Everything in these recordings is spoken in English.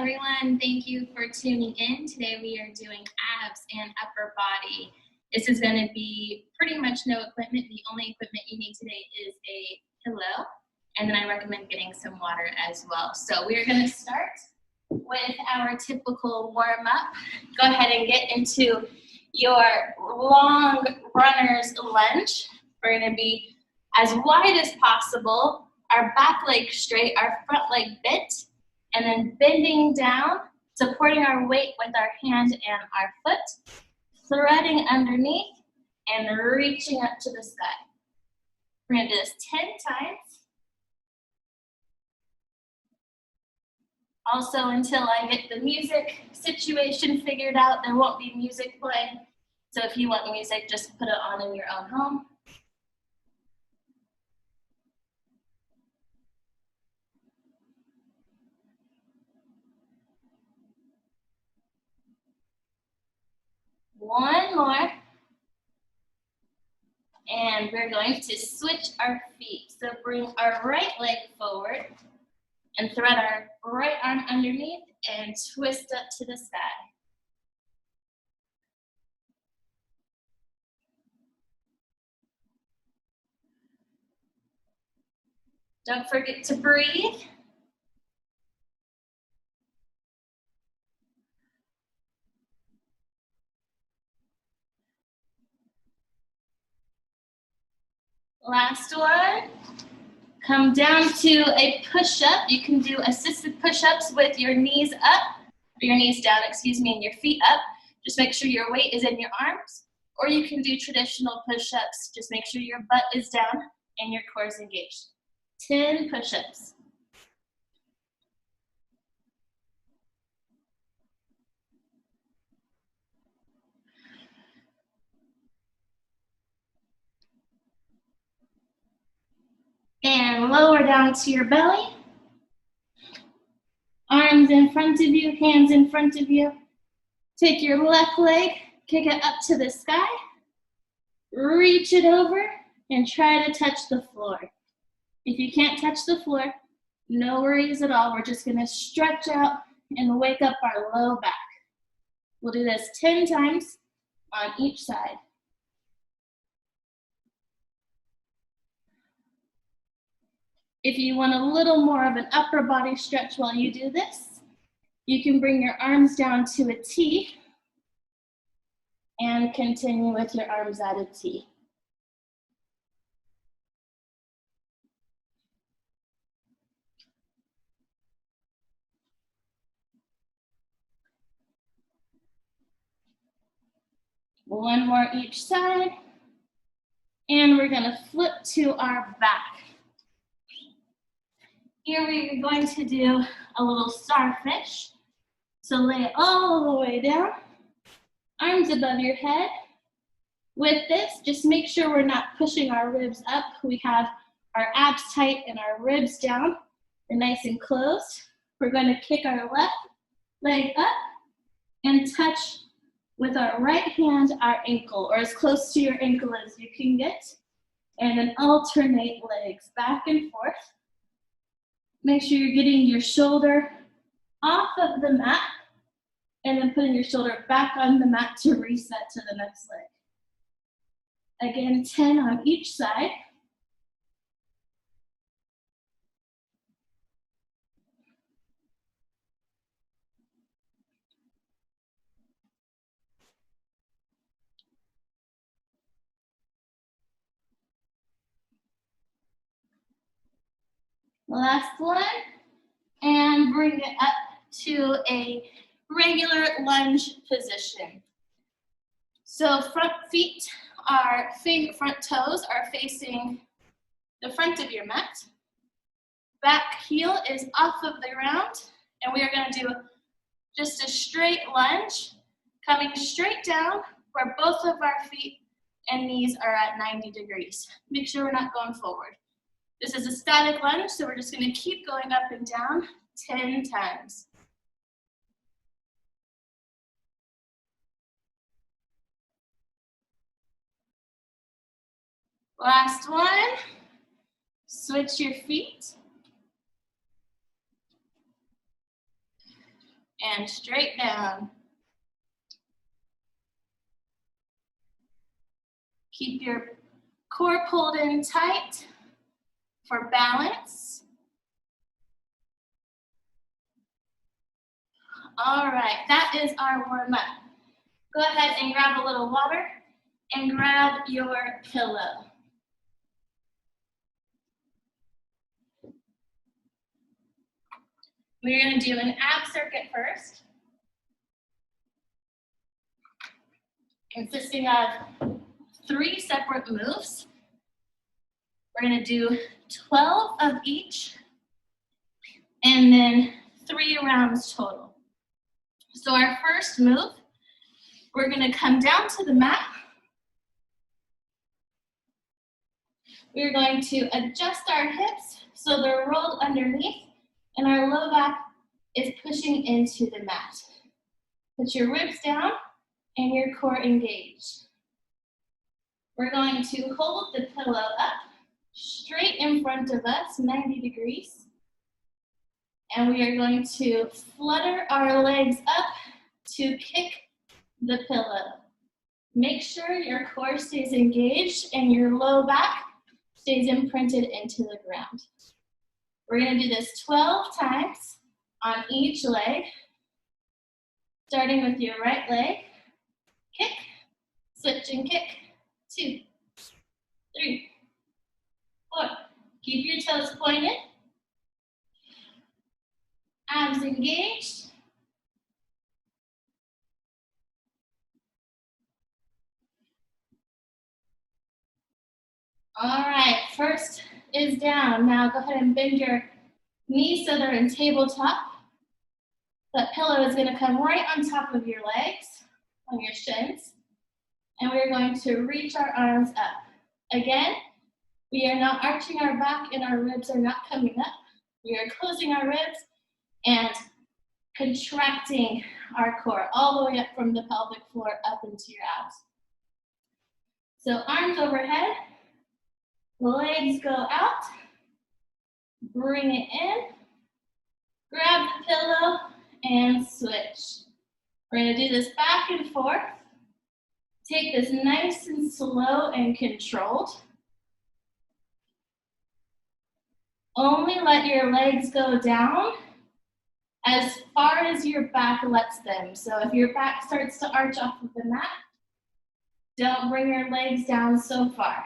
everyone. Thank you for tuning in. Today we are doing abs and upper body. This is going to be pretty much no equipment. The only equipment you need today is a pillow, and then I recommend getting some water as well. So we're going to start with our typical warm-up. Go ahead and get into your long runner's lunge. We're going to be as wide as possible, our back leg straight, our front leg bent, and then bending down, supporting our weight with our hand and our foot, threading underneath, and reaching up to the sky. We're going to do this 10 times. Also, until I get the music situation figured out, there won't be music playing. So if you want music, just put it on in your own home. One more. And we're going to switch our feet. So bring our right leg forward and thread our right arm underneath and twist up to the sky. Don't forget to breathe. Last one. Come down to a push-up. You can do assisted push-ups with your knees up, or your knees down, excuse me, and your feet up. Just make sure your weight is in your arms. Or you can do traditional push-ups. Just make sure your butt is down and your core is engaged. 10 push-ups. And lower down to your belly. Arms in front of you, hands in front of you. Take your left leg, kick it up to the sky. Reach it over and try to touch the floor. If you can't touch the floor, no worries at all. We're just gonna stretch out and wake up our low back. We'll do this 10 times on each side. If you want a little more of an upper body stretch while you do this, you can bring your arms down to a T and continue with your arms at a T. One more each side. And we're gonna flip to our back. Here we're going to do a little starfish. So lay it all the way down, arms above your head. With this, just make sure we're not pushing our ribs up. We have our abs tight and our ribs down. They're nice and closed. We're going to kick our left leg up and touch with our right hand our ankle, or as close to your ankle as you can get. And then alternate legs back and forth. Make sure you're getting your shoulder off of the mat and then putting your shoulder back on the mat to reset to the next leg. Again, 10 on each side. Last one, and bring it up to a regular lunge position. So front feet, front toes are facing the front of your mat. Back heel is off of the ground, and we are going to do just a straight lunge, coming straight down where both of our feet and knees are at 90 degrees. Make sure we're not going forward. This is a static lunge, so we're just going to keep going up and down 10 times. Last one. Switch your feet. and straight down. Keep your core pulled in tight for balance. All right, that is our warm up. Go ahead and grab a little water and grab your pillow. We're going to do an ab circuit first, consisting of 3 separate moves. We're going to do 12 of each, and then 3 rounds total. So our first move, we're going to come down to the mat. We're going to adjust our hips so they're rolled underneath, and our low back is pushing into the mat. Put your ribs down and your core engaged. We're going to hold the pillow up straight in front of us, 90 degrees. And we are going to flutter our legs up to kick the pillow. Make sure your core stays engaged and your low back stays imprinted into the ground. We're going to do this 12 times on each leg, starting with your right leg. Kick, switch and kick. 2, 3, 4. Keep your toes pointed. Abs engaged. All right, first is down. Now go ahead and bend your knees so they're in tabletop. That pillow is going to come right on top of your legs, on your shins. And we're going to reach our arms up. Again, we are not arching our back and our ribs are not coming up. We are closing our ribs and contracting our core all the way up from the pelvic floor up into your abs. So arms overhead, legs go out, bring it in, grab the pillow and switch. We're going to do this back and forth. Take this nice and slow and controlled. Only let your legs go down as far as your back lets them. So if your back starts to arch off of the mat, don't bring your legs down so far.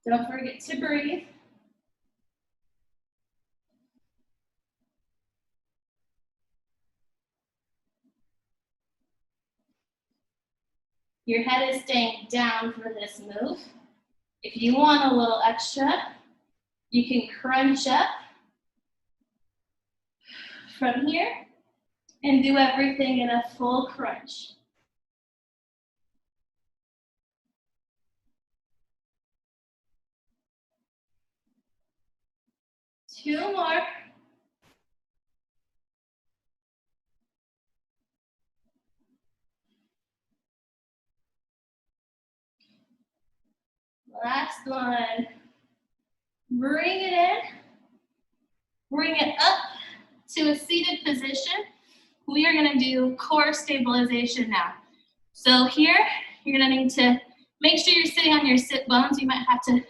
Don't forget to breathe. Your head is staying down for this move. If you want a little extra, you can crunch up from here and do everything in a full crunch. Two more. Last one. Bring it in. Bring it up to a seated position. We are going to do core stabilization now. So here, you're going to need to make sure you're sitting on your sit bones. You might have to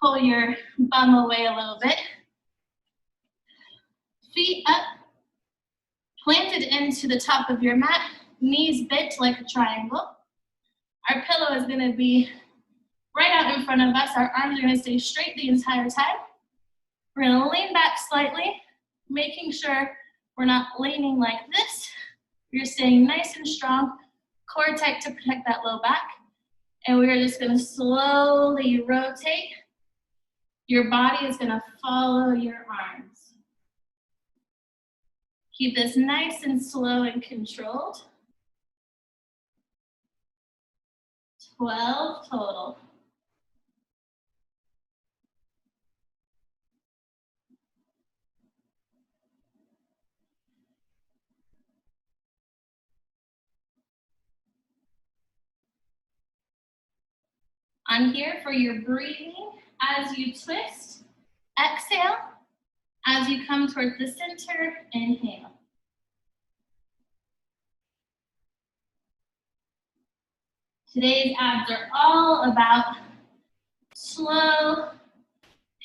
pull your bum away a little bit. Feet up, planted into the top of your mat, knees bent like a triangle. Our pillow is going to be right out in front of us. Our arms are going to stay straight the entire time. We're going to lean back slightly, making sure we're not leaning like this. You're staying nice and strong, core tight to protect that low back. And we're just going to slowly rotate. Your body is going to follow your arms. Keep this nice and slow and controlled. 12 total. I'm here for your breathing as you twist. Exhale. As you come towards the center, inhale. Today's abs are all about slow,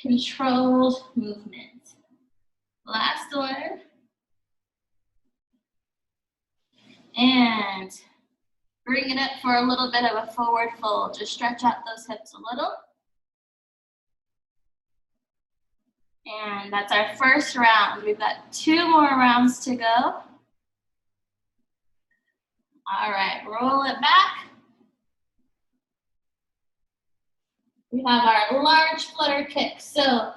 controlled movement. Last one. And bring it up for a little bit of a forward fold. Just stretch out those hips a little. And that's our first round. We've got 2 more rounds to go. All right, roll it back. We have our large flutter kick. So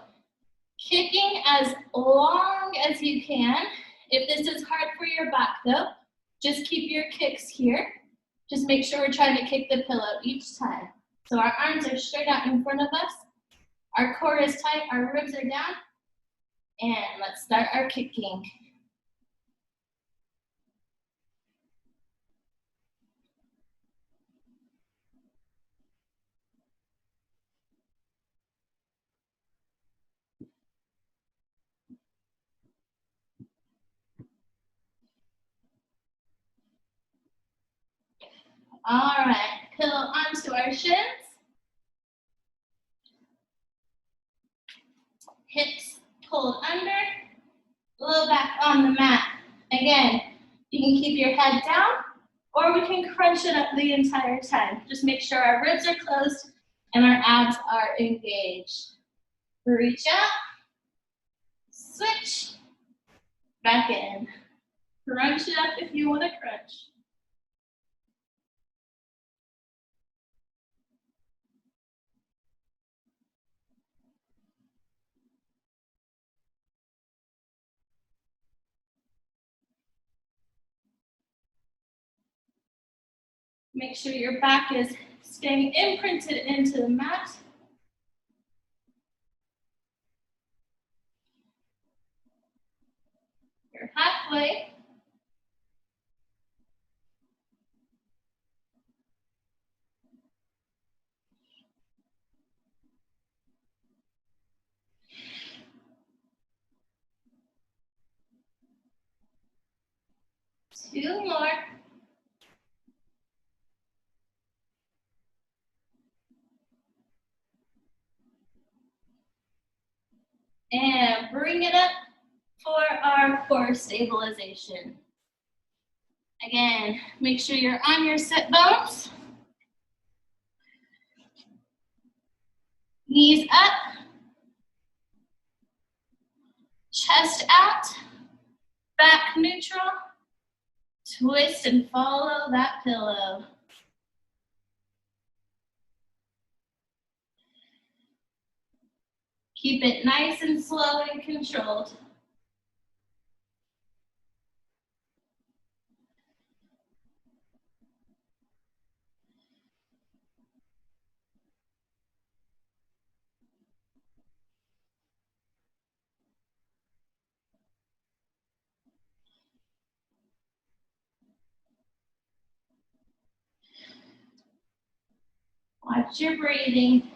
kicking as long as you can. If this is hard for your back though, just keep your kicks here. Just make sure we're trying to kick the pillow each time. So our arms are straight out in front of us. Our core is tight, our ribs are down. And let's start our kicking. All right, pillow onto our shins. Hips pulled under, low back on the mat. Again, you can keep your head down, or we can crunch it up the entire time. Just make sure our ribs are closed and our abs are engaged. Reach out, switch, back in. Crunch it up if you want to crunch. Make sure your back is staying imprinted into the mat. You're halfway. Two more. And bring it up for our core stabilization. Again, make sure you're on your sit bones. Knees up. Chest out. Back neutral. Twist and follow that pillow. Keep it nice and slow and controlled. Watch your breathing.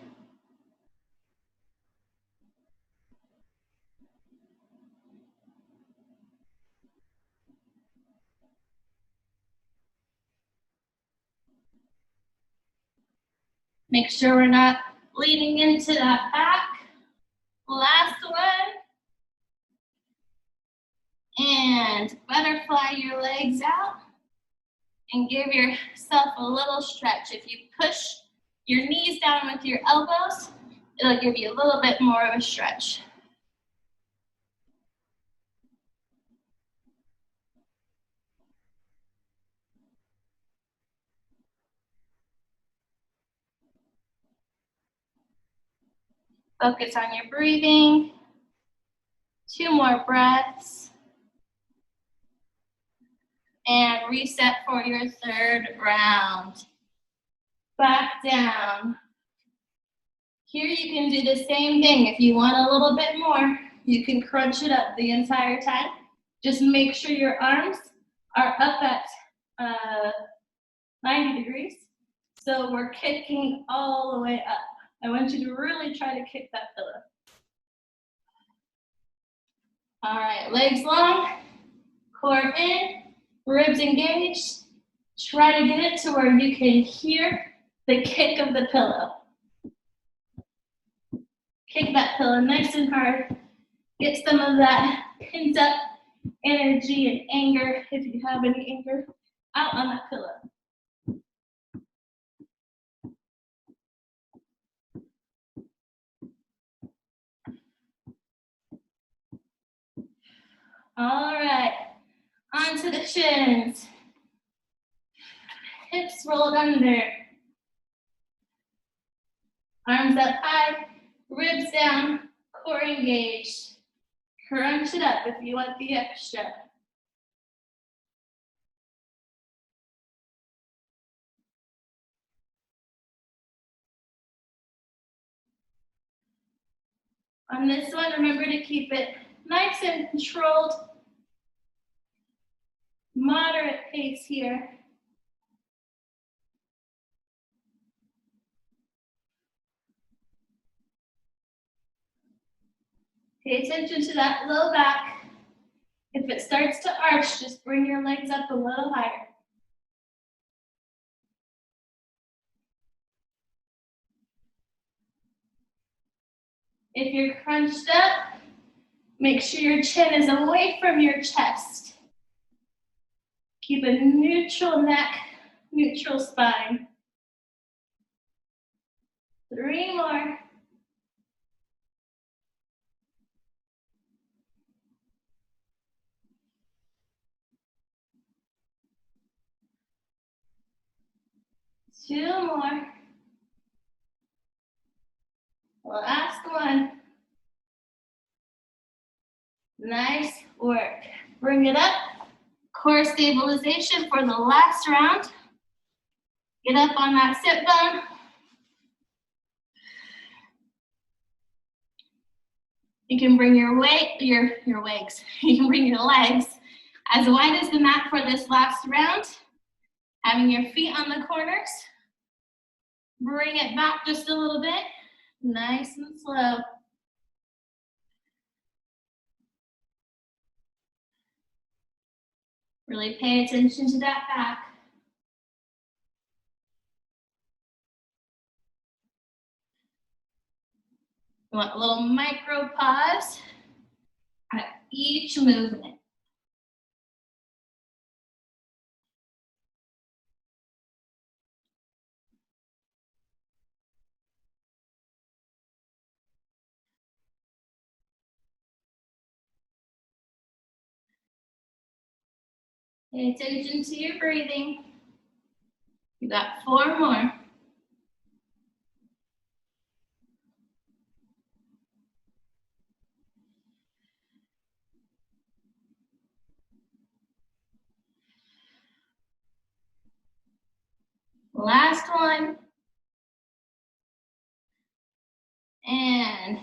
Make sure we're not leaning into that back. Last one. And butterfly your legs out and give yourself a little stretch. If you push your knees down with your elbows, it'll give you a little bit more of a stretch. Focus on your breathing. 2 more breaths. And reset for your 3rd round. Back down. Here you can do the same thing. If you want a little bit more, you can crunch it up the entire time. Just make sure your arms are up at 90 degrees. So we're kicking all the way up. I want you to really try to kick that pillow. All right, legs long, core in, ribs engaged. Try to get it to where you can hear the kick of the pillow. Kick that pillow nice and hard. Get some of that pent up energy and anger, if you have any anger, out on that pillow. All right, onto the shins. Hips rolled under. Arms up high, ribs down, core engaged. Crunch it up if you want the extra. On this one, remember to keep it nice and controlled. Moderate pace here. Pay attention to that low back. If it starts to arch, just bring your legs up a little higher. If you're crunched up, make sure your chin is away from your chest. Keep a neutral neck, neutral spine. 3 more. Two more. Last one. Nice work. Bring it up. Core stabilization for the last round. Get up on that sit bone. You can bring your weight, your legs. You can bring your legs as wide as the mat for this last round. Having your feet on the corners. Bring it back just a little bit. Nice and slow. Really pay attention to that back. You want a little micro pause at each movement. Pay attention to your breathing. You got 4 more. Last one. And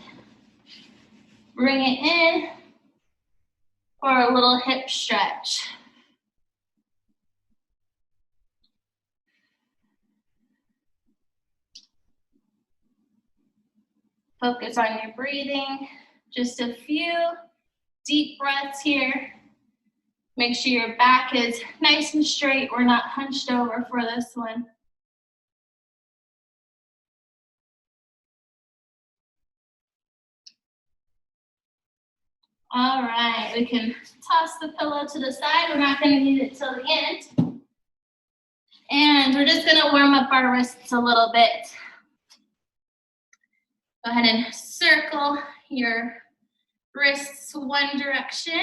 bring it in for a little hip stretch. Focus on your breathing. Just a few deep breaths here. Make sure your back is nice and straight. We're not hunched over for this one. All right, we can toss the pillow to the side. We're not going to need it till the end. And we're just going to warm up our wrists a little bit. Go ahead and circle your wrists one direction.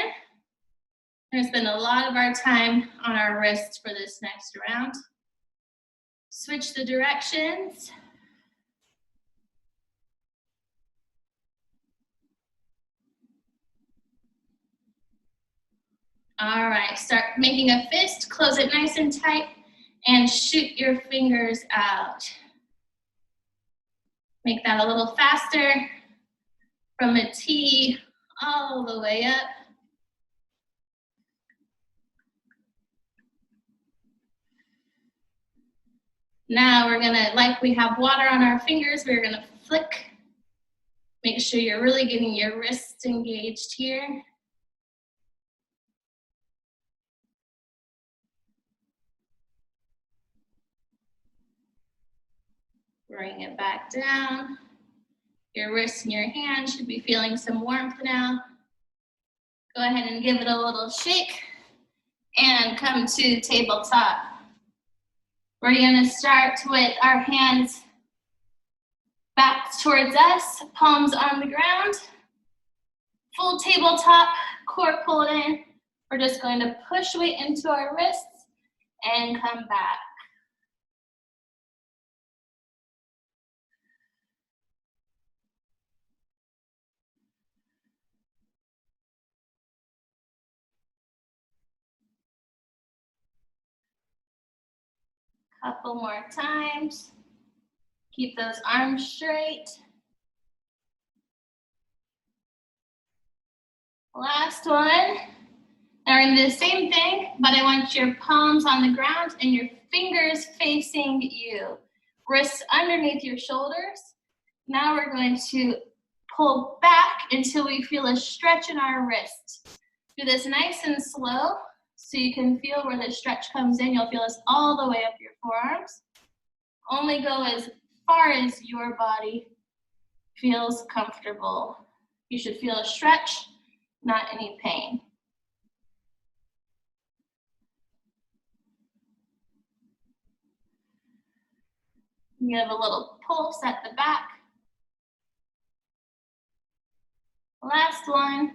We're going to spend a lot of our time on our wrists for this next round. Switch the directions. All right, start making a fist, close it nice and tight, and shoot your fingers out. Make that a little faster, from a T all the way up. Now we're gonna, like we have water on our fingers, we're gonna flick. Make sure you're really getting your wrists engaged here. Bring it back down. Your wrists and your hands should be feeling some warmth now. Go ahead and give it a little shake and come to tabletop. We're gonna start with our hands back towards us, palms on the ground. Full tabletop, core pulled in. We're just going to push weight into our wrists and come back. Couple more times. Keep those arms straight. Last one. Now we're gonna do the same thing, but I want your palms on the ground and your fingers facing you. Wrists underneath your shoulders. Now we're going to pull back until we feel a stretch in our wrist. Do this nice and slow so you can feel where the stretch comes in. You'll feel this all the way up your forearms. Only go as far as your body feels comfortable. You should feel a stretch, not any pain. You have a little pulse at the back. Last one.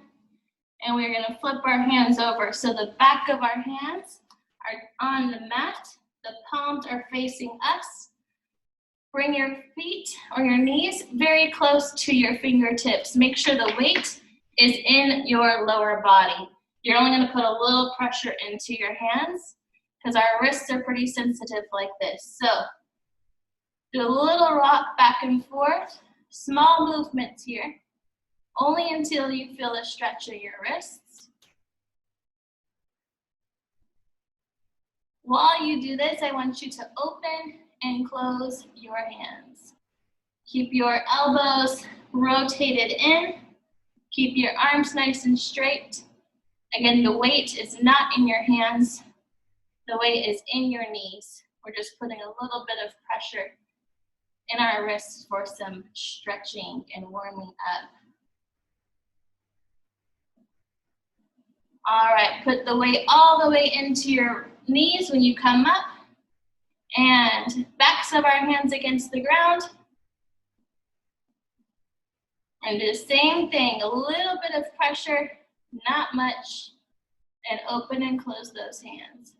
And we're gonna flip our hands over. So the back of our hands are on the mat. The palms are facing us. Bring your feet or your knees very close to your fingertips. Make sure the weight is in your lower body. You're only gonna put a little pressure into your hands because our wrists are pretty sensitive like this. So do a little rock back and forth, small movements here, only until you feel a stretch of your wrists. While you do this, I want you to open and close your hands. Keep your elbows rotated in. Keep your arms nice and straight. Again, the weight is not in your hands. The weight is in your knees. We're just putting a little bit of pressure in our wrists for some stretching and warming up. All right, put the weight all the way into your knees when you come up, and backs of our hands against the ground. And do the same thing, a little bit of pressure, not much, and open and close those hands.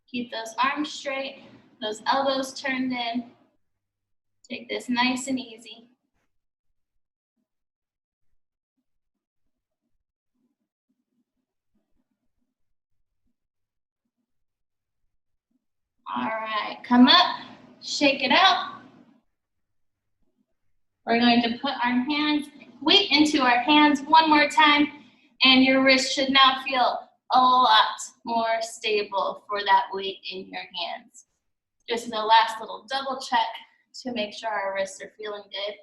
Keep those arms straight, those elbows turned in. Take this nice and easy. All right, come up, shake it out. We're going to put our hands, weight into our hands one more time, and your wrist should now feel a lot more stable for that weight in your hands. Just as a last little double check to make sure our wrists are feeling good.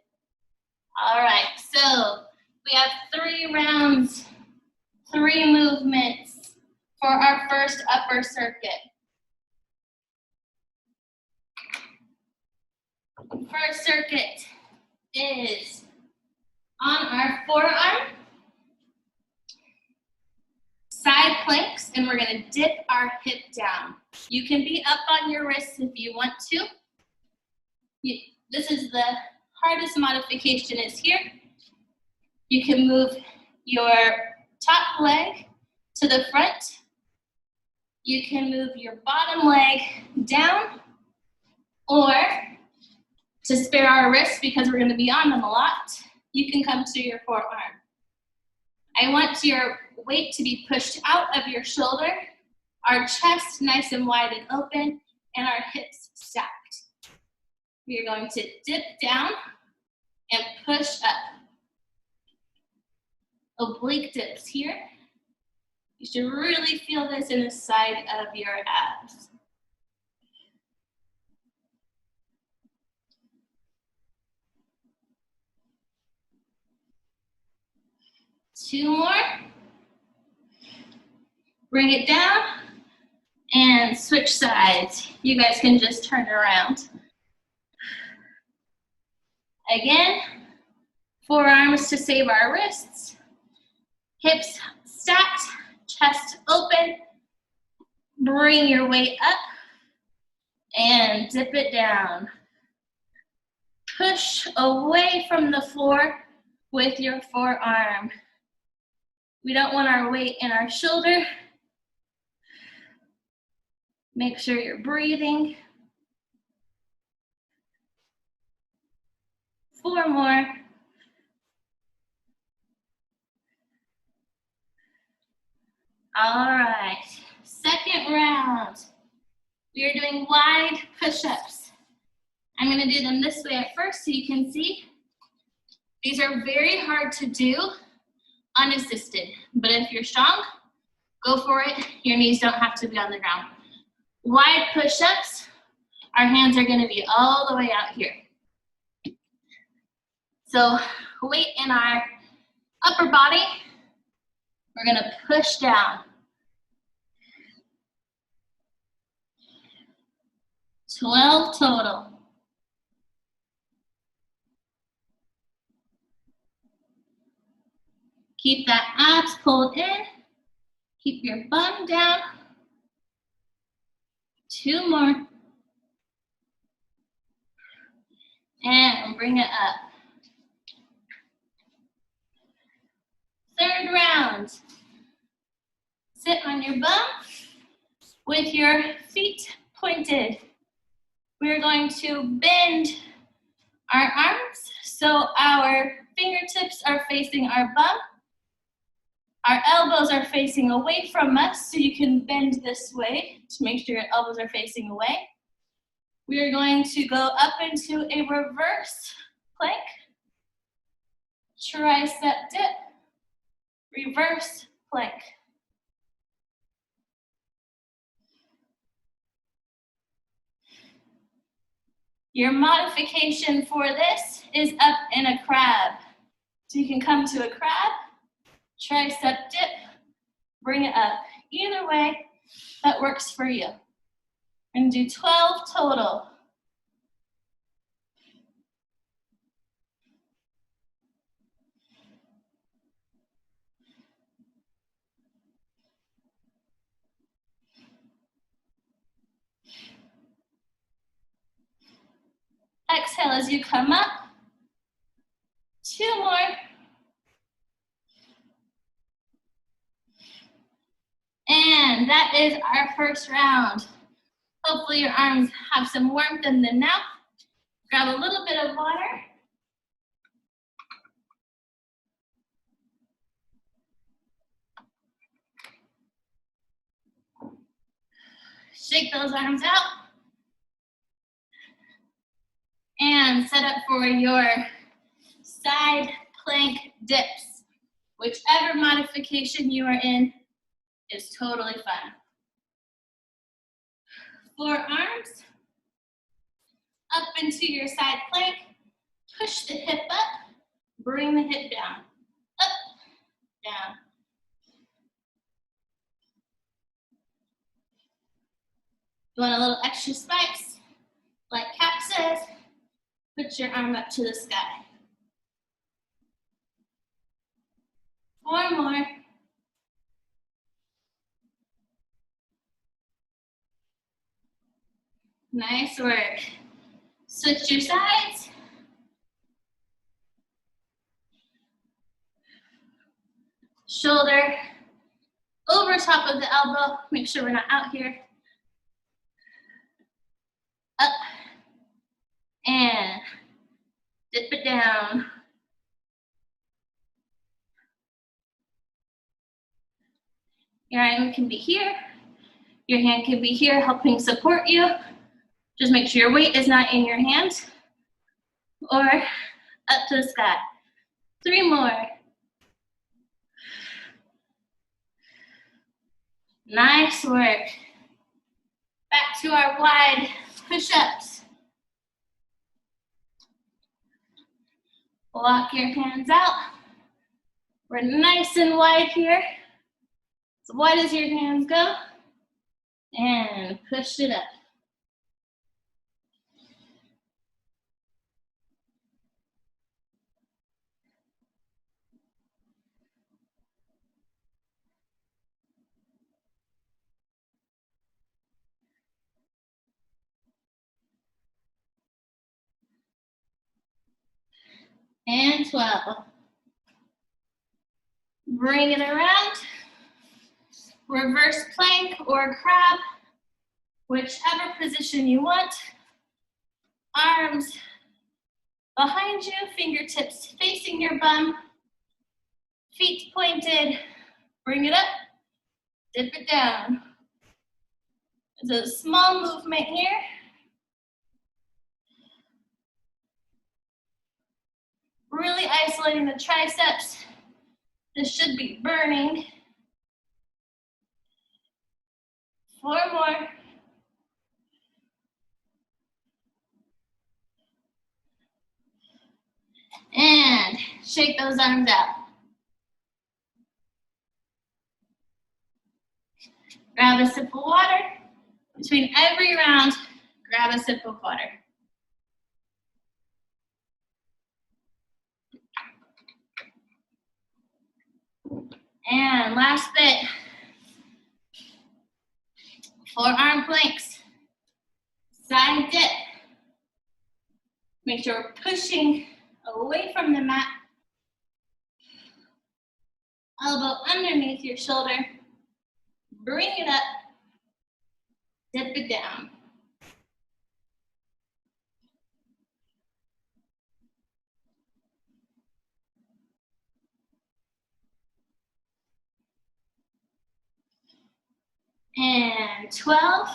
All right, so we have 3 rounds, 3 movements for our first upper circuit. First circuit is on our forearm, side planks, and we're gonna dip our hip down. You can be up on your wrists if you want to. This is the hardest modification is here. You can move your top leg to the front. You can move your bottom leg down, or to spare our wrists because we're gonna be on them a lot, you can come to your forearm. I want your weight to be pushed out of your shoulder, our chest nice and wide and open, and our hips stacked. We are going to dip down and push up. Oblique dips here. You should really feel this in the side of your abs. Two more. Bring it down and switch sides. You guys can just turn around. Again, forearms to save our wrists. Hips stacked, chest open. Bring your weight up and dip it down. Push away from the floor with your forearm. We don't want our weight in our shoulder. Make sure you're breathing. 4 more. All right, second round. We are doing wide push-ups. I'm gonna do them this way at first so you can see. These are very hard to do unassisted, but if you're strong, go for it. Your knees don't have to be on the ground. Wide push-ups, our hands are gonna be all the way out here. So weight in our upper body, we're gonna push down. 12 total. Keep that abs pulled in. Keep your bum down. 2 more. And bring it up. Third round. Sit on your bum with your feet pointed. We're going to bend our arms so our fingertips are facing our bum. Our elbows are facing away from us, so you can bend this way to make sure your elbows are facing away. We are going to go up into a reverse plank, tricep dip, reverse plank. Your modification for this is up in a crab. So you can come to a crab, tricep dip, bring it up. Either way, that works for you. We're gonna do 12 total. Exhale as you come up. 2 more. And that is our first round. Hopefully your arms have some warmth in them now. Grab a little bit of water. Shake those arms out. And set up for your side plank dips. Whichever modification you are in is totally fun. Forearms up into your side plank. Push the hip up. Bring the hip down. Up, down. You want a little extra spice? Like Cap says, put your arm up to the sky. 4 more. Nice work. Switch your sides. Shoulder over top of the elbow. Make sure we're not out here. Up. And dip it down. Your arm can be here. Your hand can be here helping support you. Just make sure your weight is not in your hand or up to the sky. 3 more. Nice work. Back to our wide push-ups. Walk your hands out. We're nice and wide here. As wide as your hands go, and push it up. And 12. Bring it around. Reverse plank or crab, whichever position you want. Arms behind you, fingertips facing your bum, feet pointed. Bring it up, dip it down. It's a small movement here. Really isolating the triceps. This should be burning. 4 more. And shake those arms out. Grab a sip of water. Between every round, grab a sip of water. And last bit. Forearm planks. Side dip. Make sure we're pushing away from the mat. Elbow underneath your shoulder. Bring it up. Dip it down. And 12.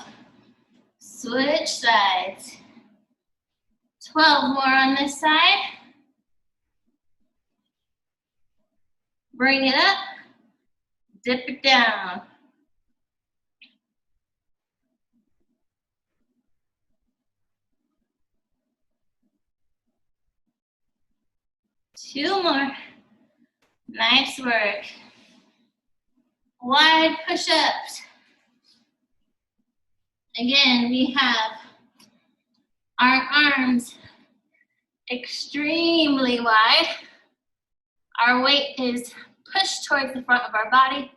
Switch sides. 12 more on this side. Bring it up. Dip it down. Two more. Nice work. Wide push-ups. Again, we have our arms extremely wide. Our weight is pushed towards the front of our body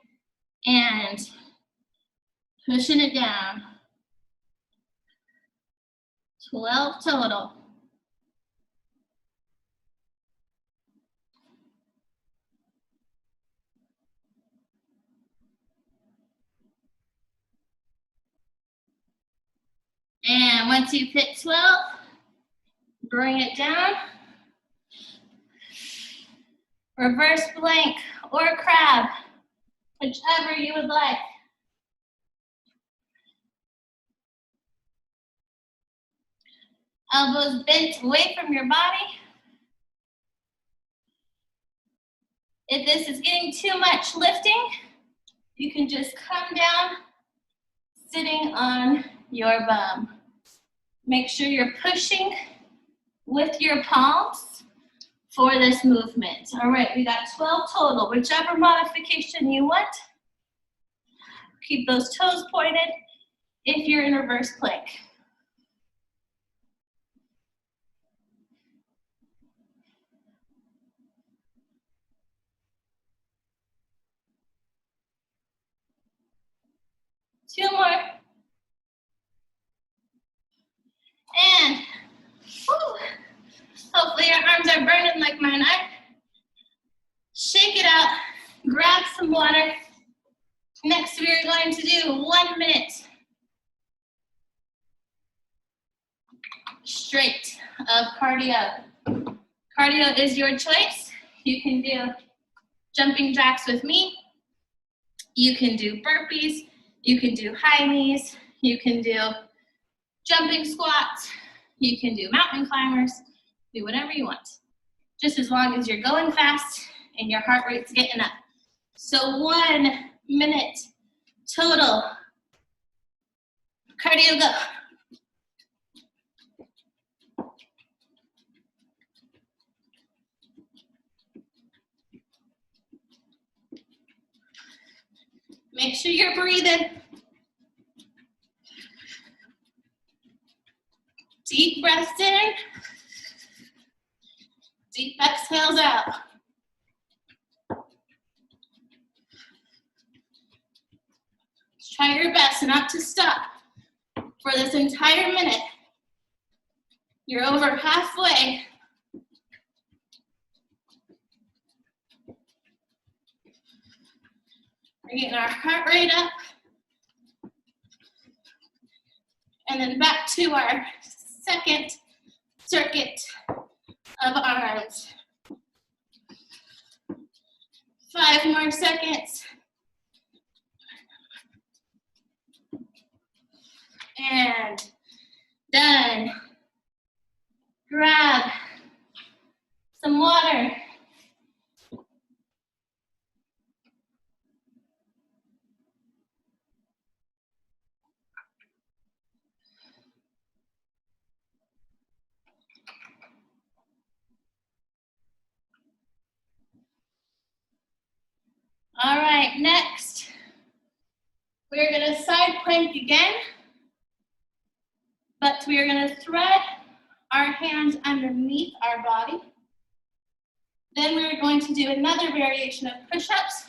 and pushing it down. 12 total. And once you've hit 12, bring it down. Reverse plank or crab, whichever you would like. Elbows bent away from your body. If this is getting too much lifting, you can just come down sitting on your bum. Make sure you're pushing with your palms for this movement. All right, we got 12 total, whichever modification you want. Keep those toes pointed if you're in reverse plank. Two more. And whew, hopefully your arms are burning like mine are. Shake it out, grab some water. Next, we are going to do 1 minute straight of cardio. Cardio is your choice. You can do jumping jacks with me. You can do burpees. You can do high knees. You can do jumping squats. You can do mountain climbers. Do whatever you want. Just as long as you're going fast and your heart rate's getting up. So 1 minute total. Cardio, go. Make sure you're breathing. Deep breaths in. Deep exhales out. Try your best not to stop for this entire minute. You're over halfway. We're getting our heart rate up. And then back to our second circuit of arms. 5 more seconds. And done. Grab some water. All right, next, we're gonna side plank again, but we are gonna thread our hands underneath our body. Then we're going to do another variation of push-ups.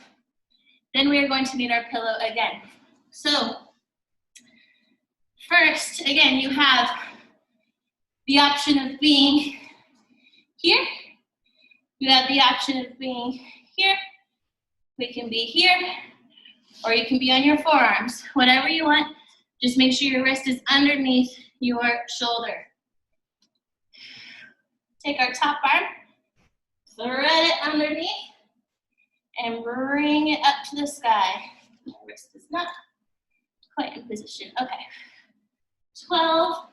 Then we are going to need our pillow again. So, first, again, you have the option of being here. You have the option of being here. We can be here, or you can be on your forearms. Whatever you want, just make sure your wrist is underneath your shoulder. Take our top arm, thread it underneath, and bring it up to the sky. My wrist is not quite in position. Okay, 12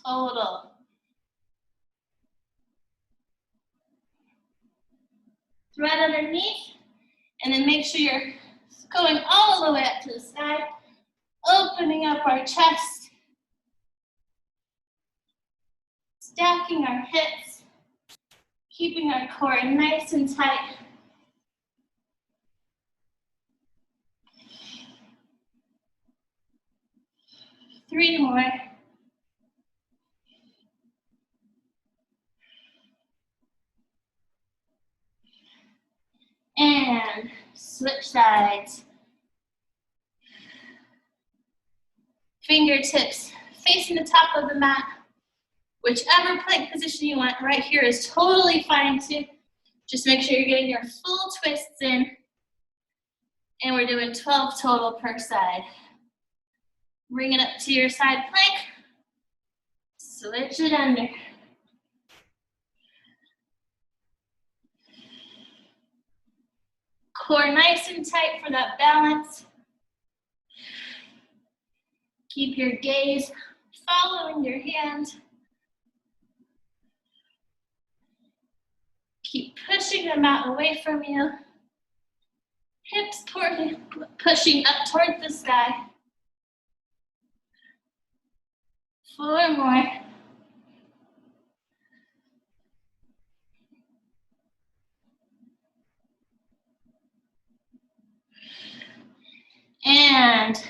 total. Thread underneath, and then make sure you're going all the way up to the sky, opening up our chest, stacking our hips, keeping our core nice and tight. Three more. And switch sides. Fingertips facing the top of the mat. Whichever plank position you want, right here is totally fine too. Just make sure you're getting your full twists in. And we're doing 12 total per side. Bring it up to your side plank. Switch it under. Core nice and tight for that balance. Keep your gaze following your hand. Keep pushing them out away from you. Hips pushing up towards the sky. 4 more. And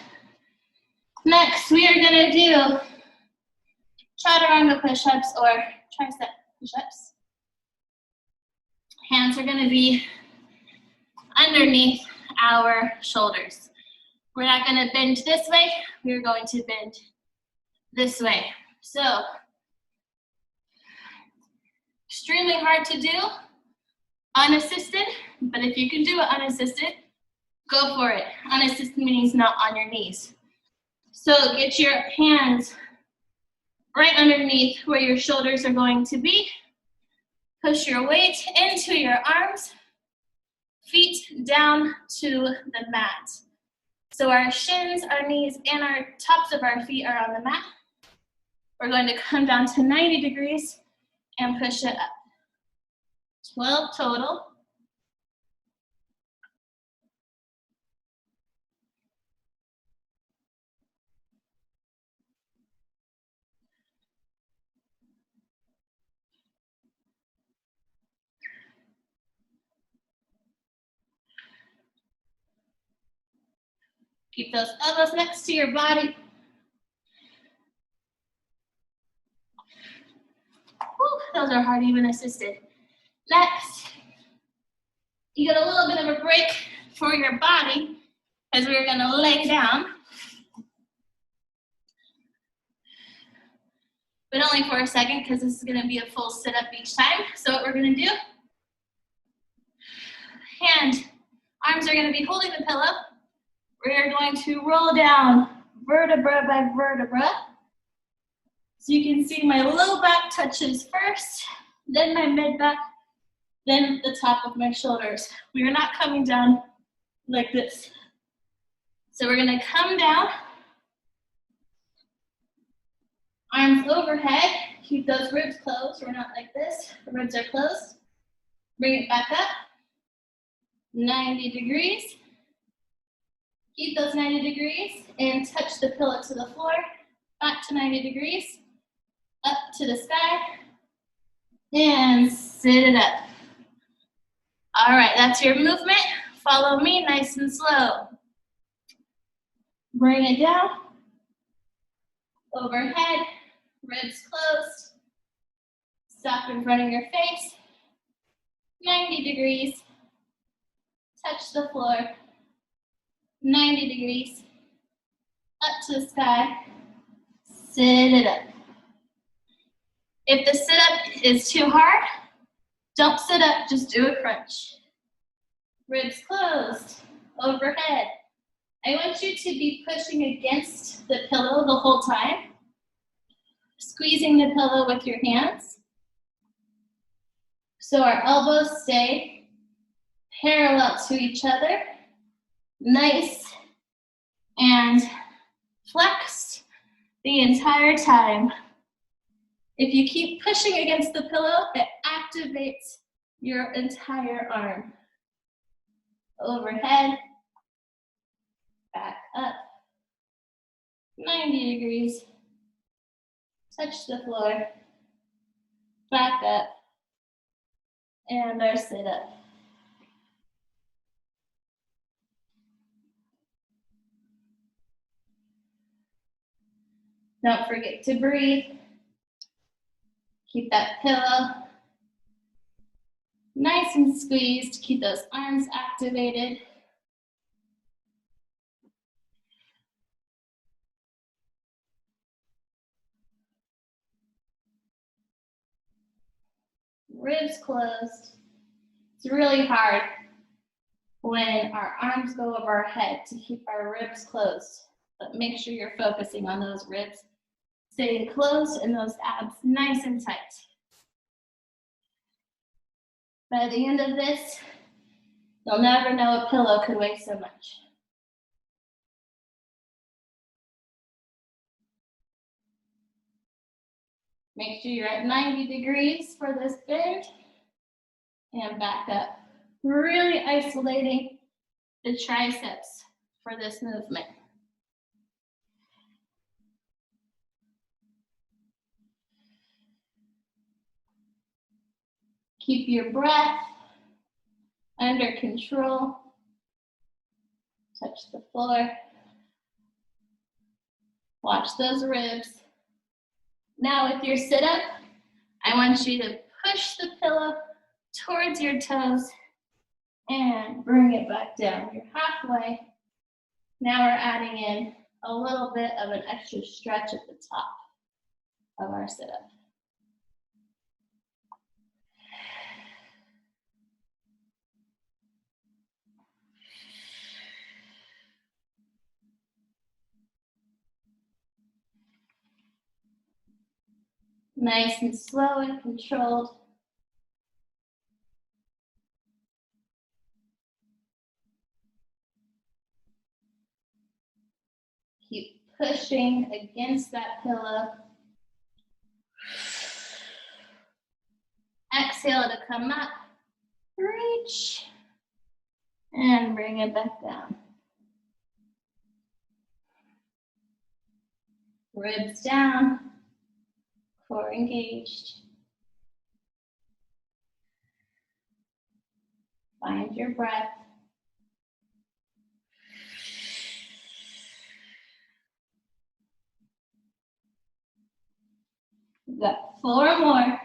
next, we are going to do chaturanga push-ups or tricep push-ups. Hands are going to be underneath our shoulders. We're not going to bend this way. We're going to bend this way. So, extremely hard to do unassisted, but if you can do it unassisted, go for it. Unassisted means not on your knees. So get your hands right underneath where your shoulders are going to be. Push your weight into your arms, feet down to the mat. So our shins, our knees, and our tops of our feet are on the mat. We're going to come down to 90 degrees and push it up. 12 total. Keep those elbows next to your body. Whew, those are hard, even assisted. Next, you get a little bit of a break for your body as we're gonna lay down. But only for a second, because this is gonna be a full sit-up each time. So what we're gonna do, arms are gonna be holding the pillow. We're going to roll down vertebra by vertebra. So you can see my low back touches first, then my mid back, then the top of my shoulders. We are not coming down like this. So we're gonna come down, arms overhead, keep those ribs closed. We're not like this, the ribs are closed. Bring it back up, 90 degrees. Keep those 90 degrees and touch the pillow to the floor, back to 90 degrees, up to the sky, and sit it up. All right, that's your movement. Follow me nice and slow. Bring it down, overhead, ribs closed. Stop in front of your face, 90 degrees. Touch the floor, 90 degrees, up to the sky, sit it up. If the sit-up is too hard, don't sit up, just do a crunch. Ribs closed, overhead. I want you to be pushing against the pillow the whole time, squeezing the pillow with your hands. So our elbows stay parallel to each other, nice and flexed the entire time. If you keep pushing against the pillow, it activates your entire arm. Overhead, back up, 90 degrees, touch the floor, back up, and our sit up. Don't forget to breathe. Keep that pillow nice and squeezed. Keep those arms activated. Ribs closed. It's really hard when our arms go over our head to keep our ribs closed. But make sure you're focusing on those ribs staying closed and those abs nice and tight. By the end of this, you'll never know a pillow could weigh so much. Make sure you're at 90 degrees for this bend and back up. Really isolating the triceps for this movement. Keep your breath under control. Touch the floor. Watch those ribs. Now with your sit-up, I want you to push the pillow towards your toes and bring it back down. You're halfway. Now we're adding in a little bit of an extra stretch at the top of our sit-up. Nice and slow and controlled. Keep pushing against that pillow. Exhale to come up, reach, and bring it back down. Ribs down, core engaged. Find your breath. We've got 4 more.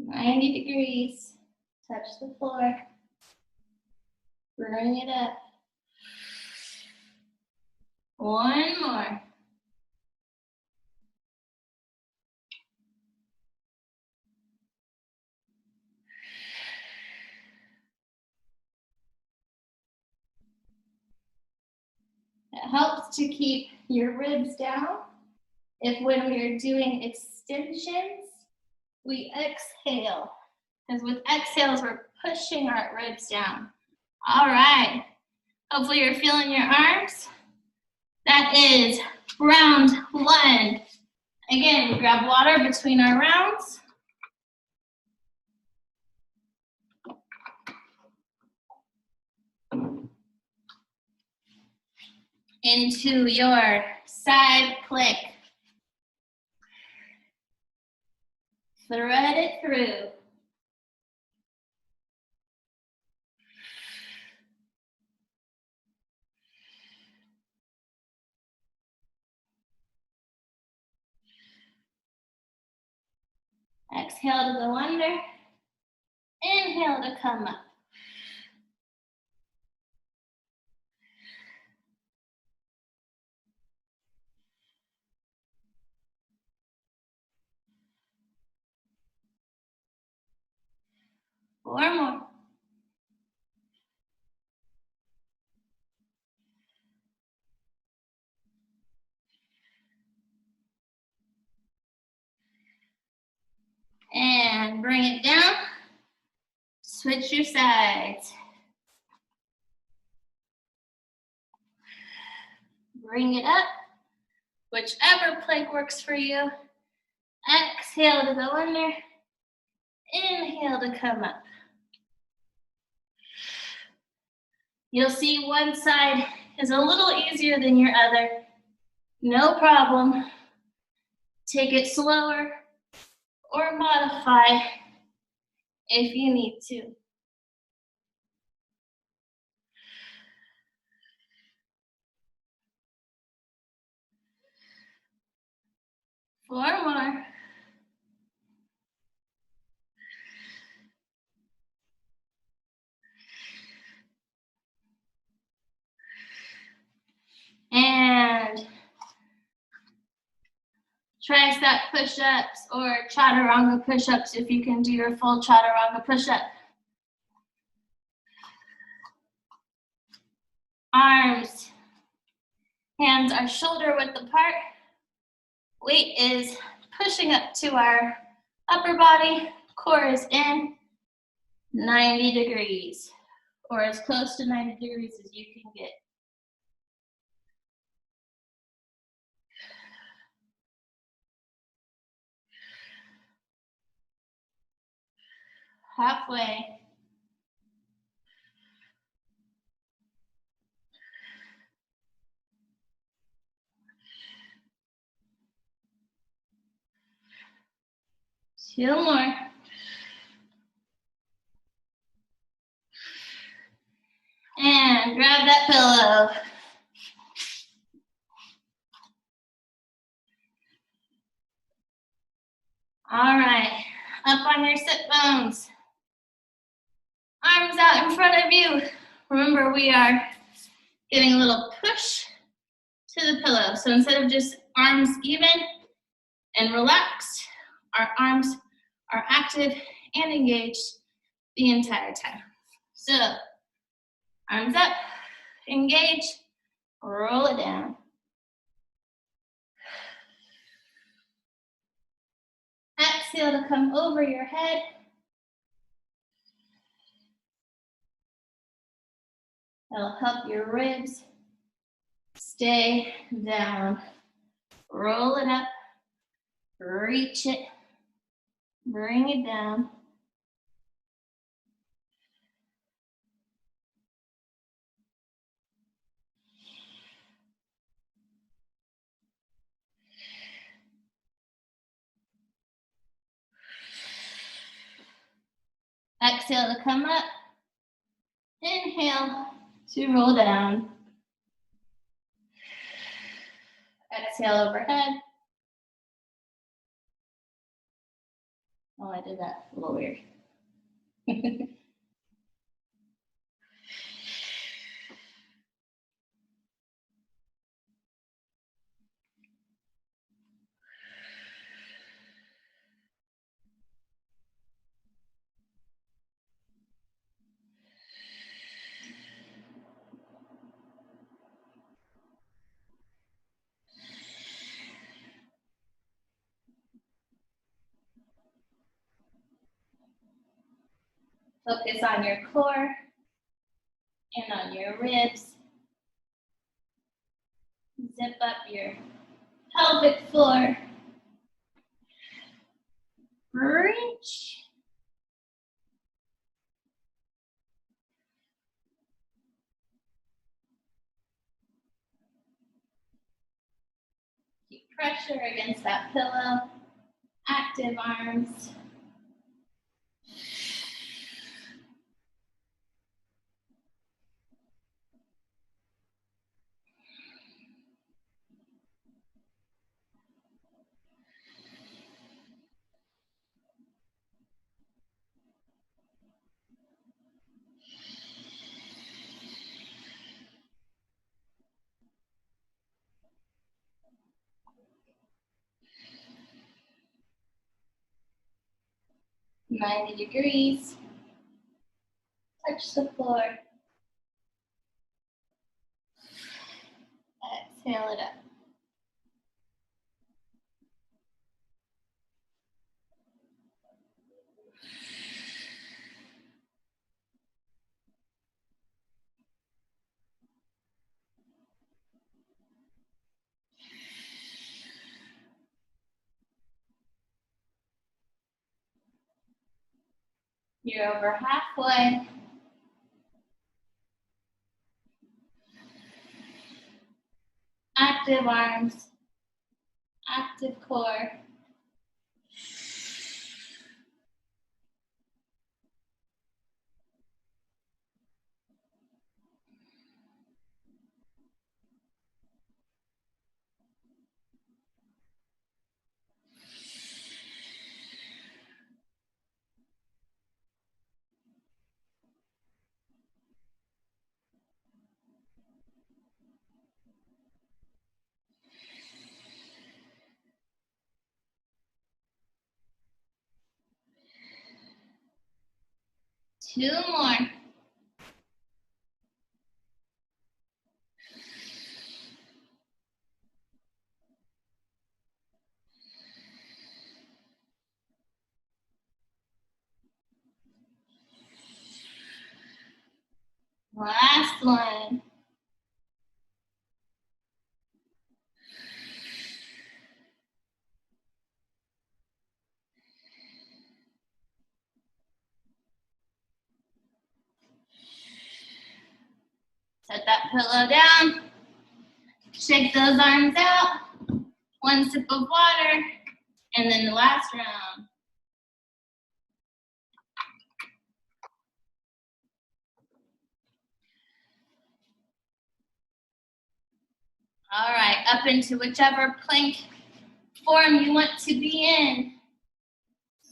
"90 degrees, touch the floor, bring it up. 1 more. It helps to keep your ribs down. If when we are doing extensions, we exhale, because with exhales, we're pushing our ribs down. All right, hopefully you're feeling your arms. That is round 1. Again, we grab water between our rounds. Into your side plank. Thread it through. Exhale to go under. Inhale to come up. Four more. And bring it down. Switch your sides. Bring it up. Whichever plank works for you. Exhale to go under. Inhale to come up. You'll see one side is a little easier than your other. No problem. Take it slower or modify if you need to. Four more. And tricep push-ups or chaturanga push-ups if you can do your full chaturanga push-up. Arms, hands are shoulder width apart. Weight is pushing up to our upper body. Core is in 90 degrees, or as close to 90 degrees as you can get. Halfway. Two more. And grab that pillow. All right, up on your sit bones. Arms out in front of you. Remember, we are giving a little push to the pillow. So instead of just arms even and relaxed, our arms are active and engaged the entire time. So arms up, engage, Roll it down. Exhale to come over your head. That'll help your ribs stay down. Roll it up, reach it, bring it down. Exhale to come up. Inhale to roll down. Exhale overhead. Oh, I did that a little weird. Focus on your core and on your ribs. Zip up your pelvic floor. Reach. Keep pressure against that pillow. Active arms. ,90 degrees. Touch the floor. Exhale it up. You're over halfway. Active arms, active core. Two more. Last one. Set that pillow down. Shake those arms out. One sip of water. And then the last round. All right, up into whichever plank form you want to be in.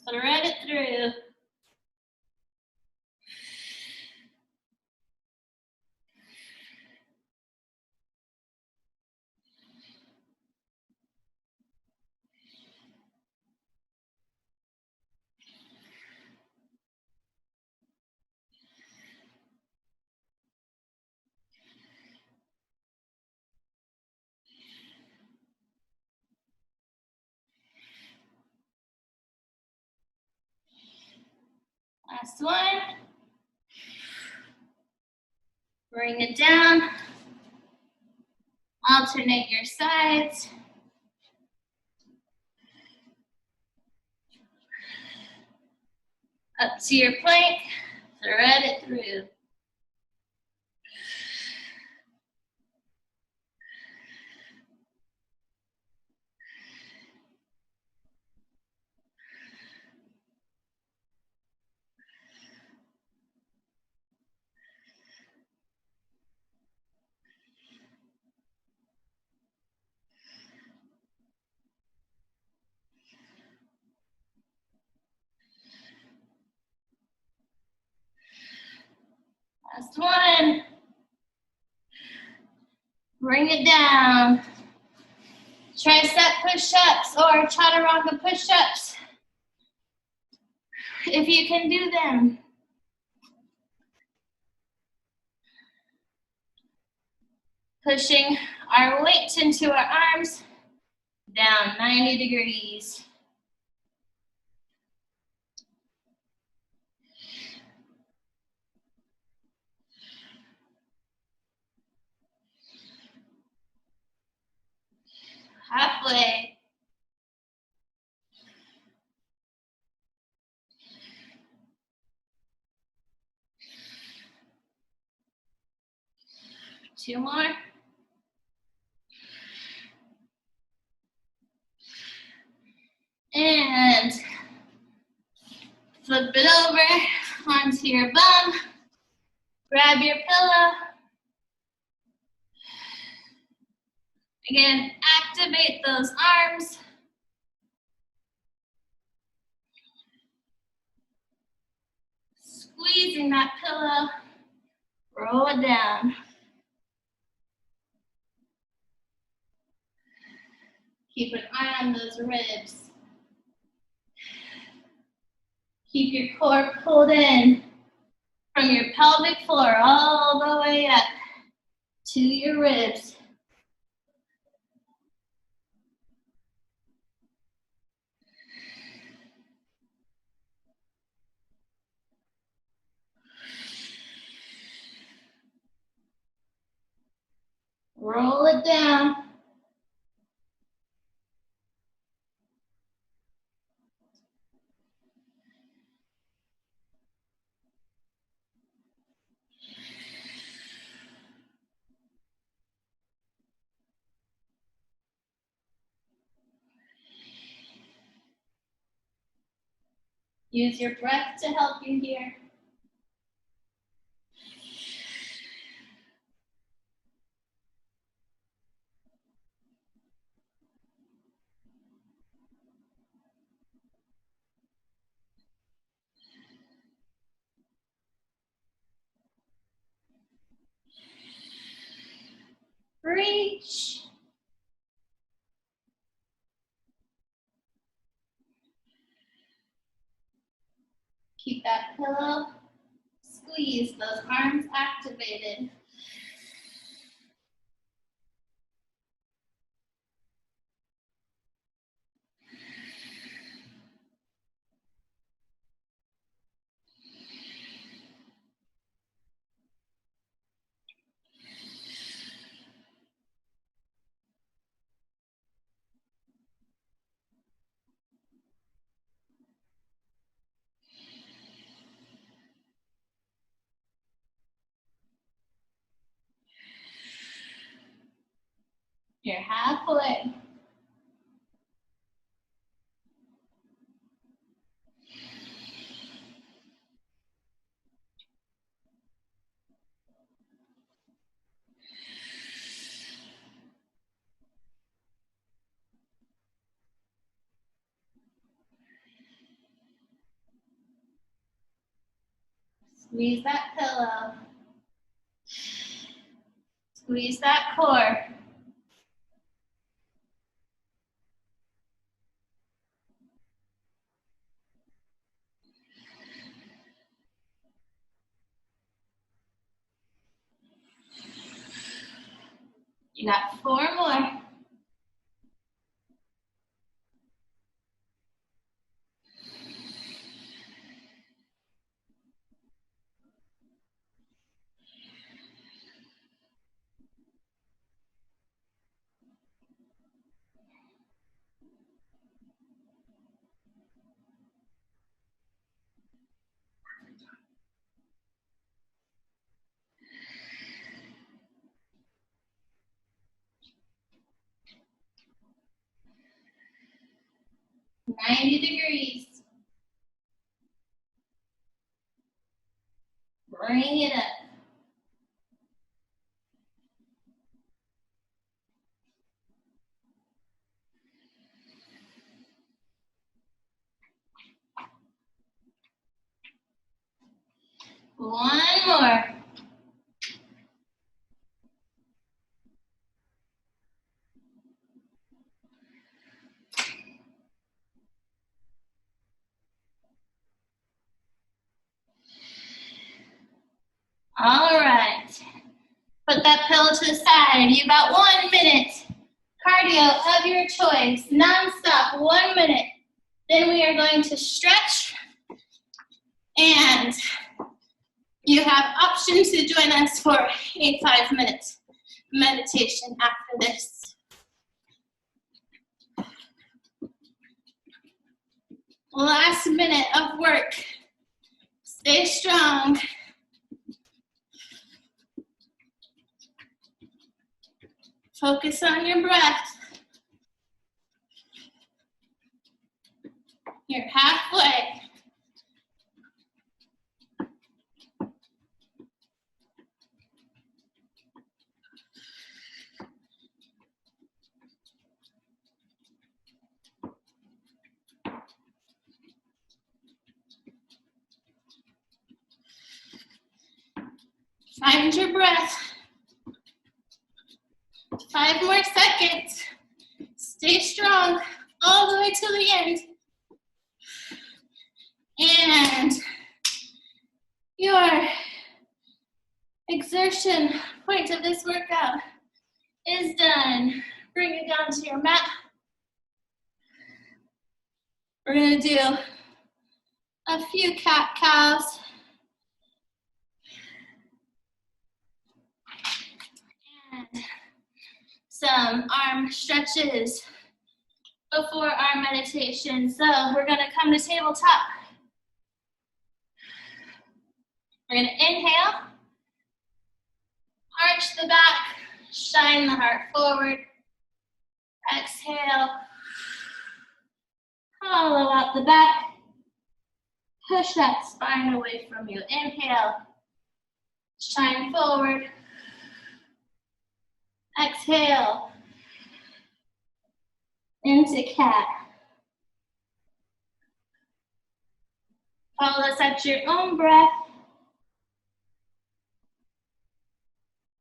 Thread it through. Last one. Bring it down. Alternate your sides. Up to your plank, thread it through. Last one. Bring it down. Tricep push-ups or chaturanga push-ups, if you can do them. Pushing our weight into our arms, down 90 degrees. Halfway. Two more. And flip it over onto your bum. Grab your pillow. Again, activate those arms. Squeezing that pillow. Roll it down. Keep an eye on those ribs. Keep your core pulled in from your pelvic floor all the way up to your ribs. Roll it down. Use your breath to help you here. Reach. Keep that pillow. Squeeze those arms activated. You're halfway. Squeeze that pillow. Squeeze that core. You got 4 more. 90 degrees. Bring it up. One more. All right. Put that pillow to the side. You got 1 minute. Cardio of your choice, non-stop, 1 minute. Then we are going to stretch, and you have options to join us for a 5-minute meditation after this. Last minute of work. Stay strong. Focus on your breath. You're halfway. Find your breath. 5 more seconds. Stay strong all the way to the end. And your exertion point of this workout is done. Bring it down to your mat. We're gonna do a few cat-cows. And some arm stretches before our meditation. So we're gonna come to tabletop. We're gonna inhale, arch the back, shine the heart forward. Exhale, hollow out the back. Push that spine away from you. Inhale, shine forward. Exhale, into cat. Follow this at your own breath.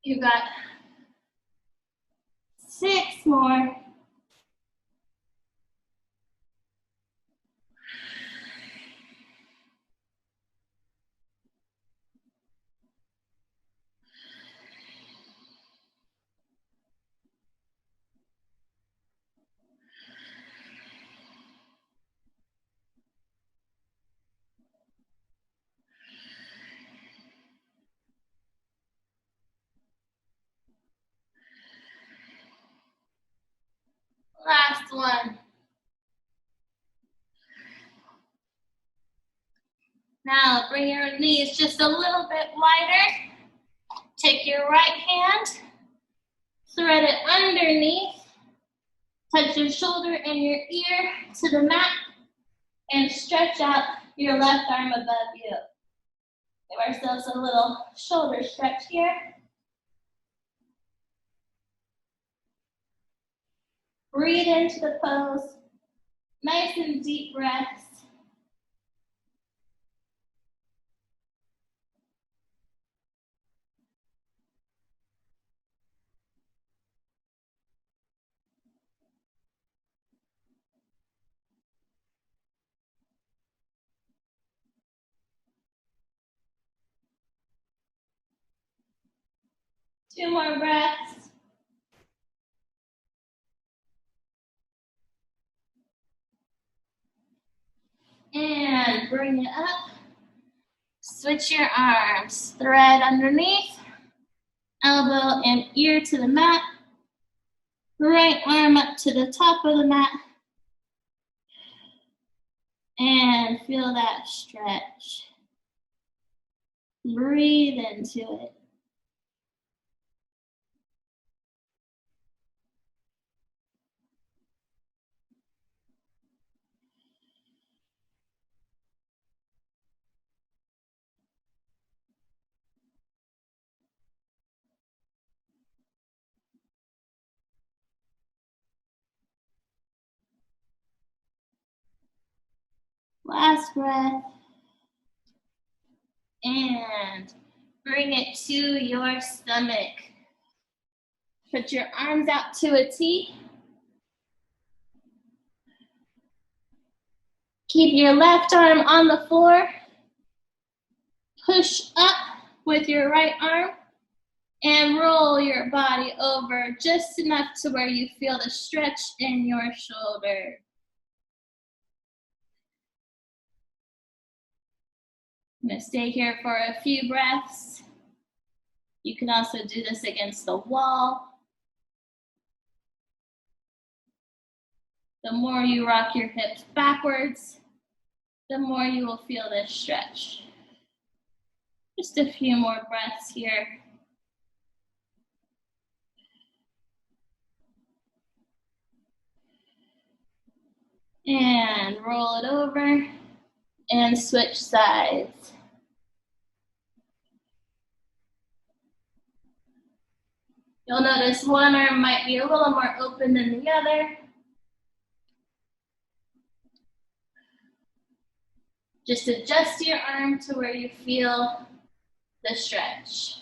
You've got 6 more. Last one. Now bring your knees just a little bit wider. Take your right hand, thread it underneath, touch your shoulder and your ear to the mat, and stretch out your left arm above you. Give ourselves a little shoulder stretch here. Breathe into the pose. Nice and deep breaths. Two more breaths. And bring it up. Switch your arms. Thread underneath. Elbow and ear to the mat. Right arm up to the top of the mat. And feel that stretch. Breathe into it. Last breath. And bring it to your stomach. Put your arms out to a T. Keep your left arm on the floor. Push up with your right arm and roll your body over just enough to where you feel the stretch in your shoulder. I'm going to stay here for a few breaths. You can also do this against the wall. The more you rock your hips backwards, the more you will feel this stretch. Just a few more breaths here. And roll it over and switch sides. You'll notice one arm might be a little more open than the other. Just adjust your arm to where you feel the stretch.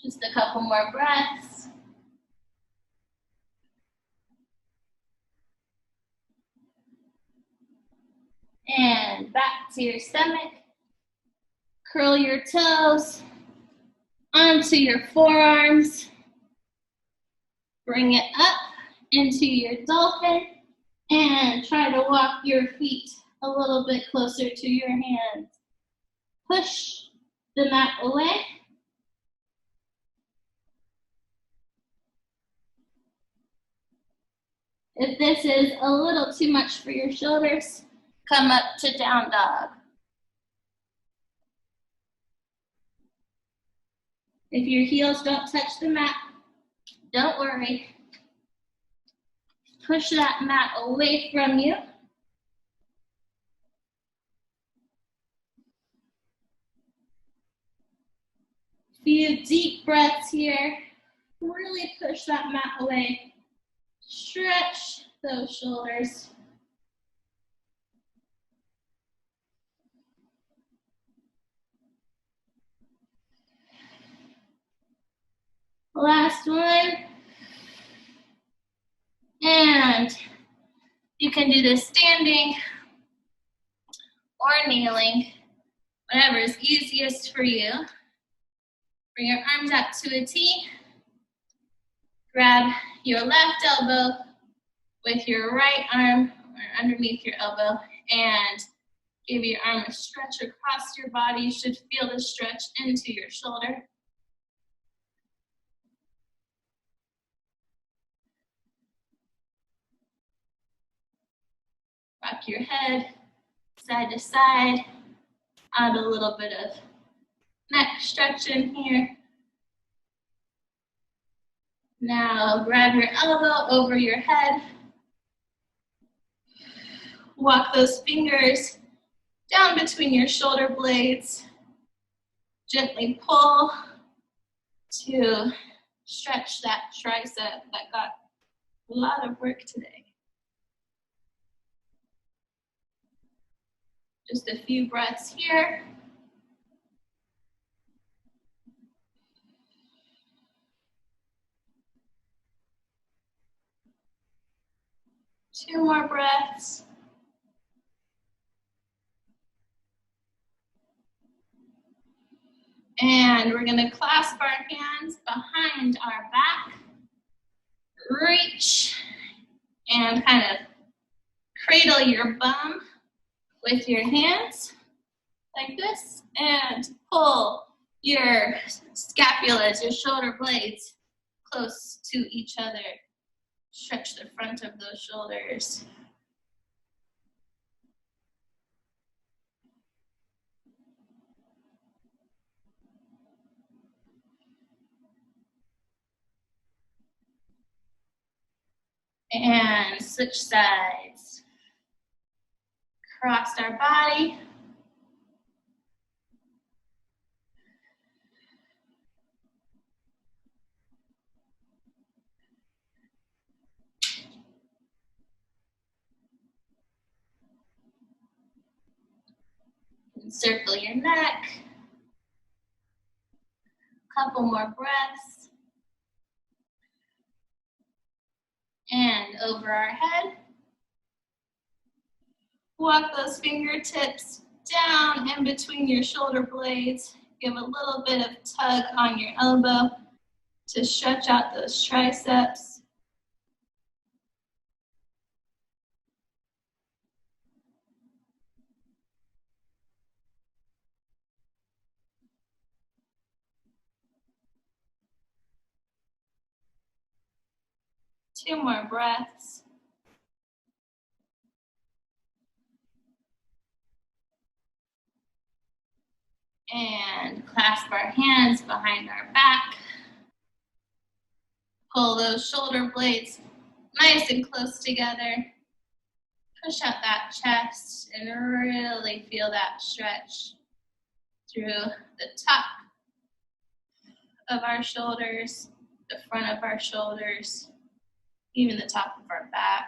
Just a couple more breaths. And back to your stomach. Curl your toes onto your forearms. Bring it up into your dolphin and try to walk your feet a little bit closer to your hands. Push the mat away. If this is a little too much for your shoulders, come up to down dog. If your heels don't touch the mat, don't worry. Push that mat away from you. Few deep breaths here. Really push that mat away. Stretch those shoulders. Last one. And you can do this standing or kneeling, whatever is easiest for you. Bring your arms out to a T. Grab your left elbow with your right arm or underneath your elbow and give your arm a stretch across your body. You should feel the stretch into your shoulder. Rock your head side to side. Add a little bit of neck stretch in here. Now grab your elbow over your head. Walk those fingers down between your shoulder blades. Gently pull to stretch that tricep that got a lot of work today. Just a few breaths here. Two more breaths. And we're going to clasp our hands behind our back. Reach and kind of cradle your bum with your hands like this and pull your scapulas, your shoulder blades close to each other. Stretch the front of those shoulders. And switch sides. Cross our body. Encircle your neck. Couple more breaths. And over our head. Walk those fingertips down in between your shoulder blades. Give a little bit of tug on your elbow to stretch out those triceps. Two more breaths. And clasp our hands behind our back. Pull those shoulder blades nice and close together. Push out that chest and really feel that stretch through the top of our shoulders, the front of our shoulders, even the top of our back.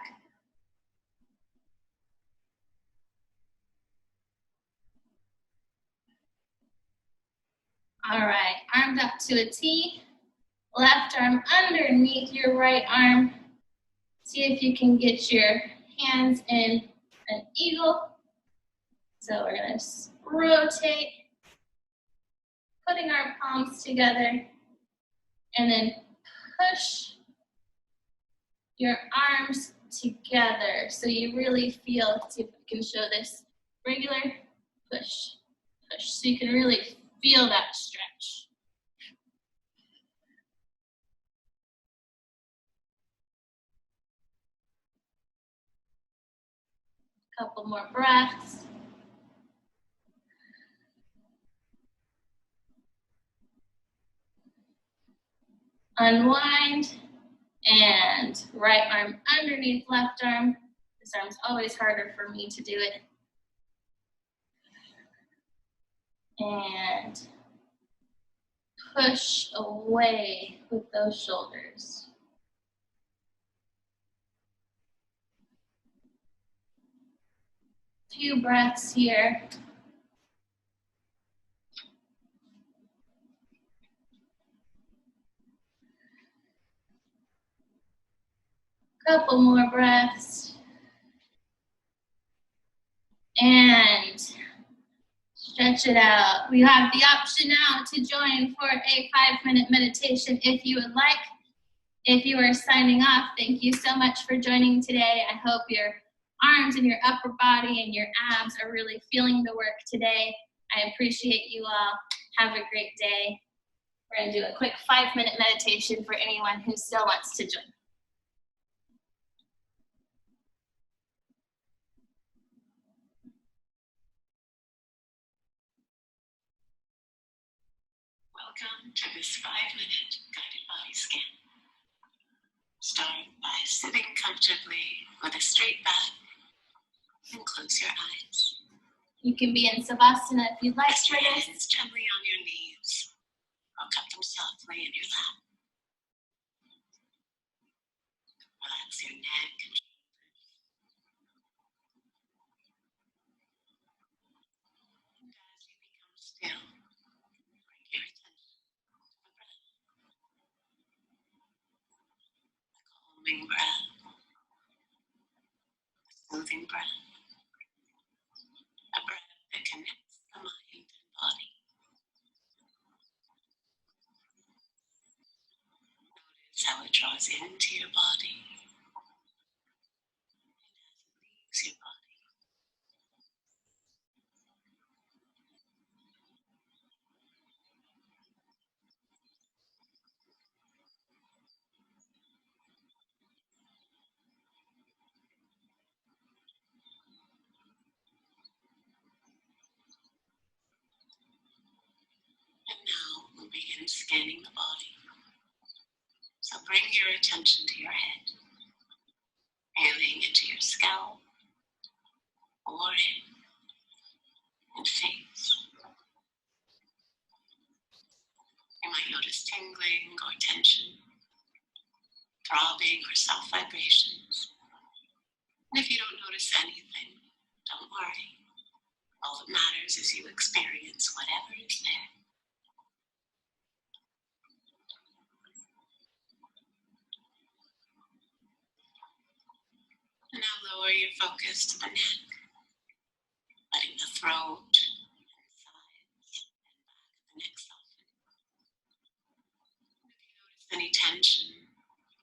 All right, arms up to a T. Left arm underneath your right arm. See if you can get your hands in an eagle. So we're gonna rotate, putting our palms together, and then push your arms together. So you really feel, let's see if I can show this, regular push, push. So you can really feel that stretch. Couple more breaths. Unwind, and right arm underneath left arm. This arm's always harder for me to do it. And push away with those shoulders. Few breaths here. Couple more breaths. And stretch it out. We have the option now to join for a 5-minute meditation if you would like. If you are signing off, thank you so much for joining today. I hope your arms and your upper body and your abs are really feeling the work today. I appreciate you all. Have a great day. We're going to do a quick 5-minute meditation for anyone who still wants to join. Welcome to this 5-minute guided body scan. Start by sitting comfortably with a straight back and close your eyes. You can be in Savasana if you'd like Rest for your this. hands gently on your knees or cup them softly in your lap. Relax your neck and shoulders. And as you become still, bring your attention to the breath. A calming breath, a soothing breath, a breath that connects the mind and body. Notice how it draws into your body and as it leaves your body. And now we'll begin scanning the body. So bring your attention to your head, feeling into your scalp, forehead, and face. You might notice tingling or tension, throbbing or soft vibrations. And if you don't notice anything, don't worry. All that matters is you experience whatever is there. And now lower your focus to the neck, letting the throat and sides and back of the neck soften. If you notice any tension,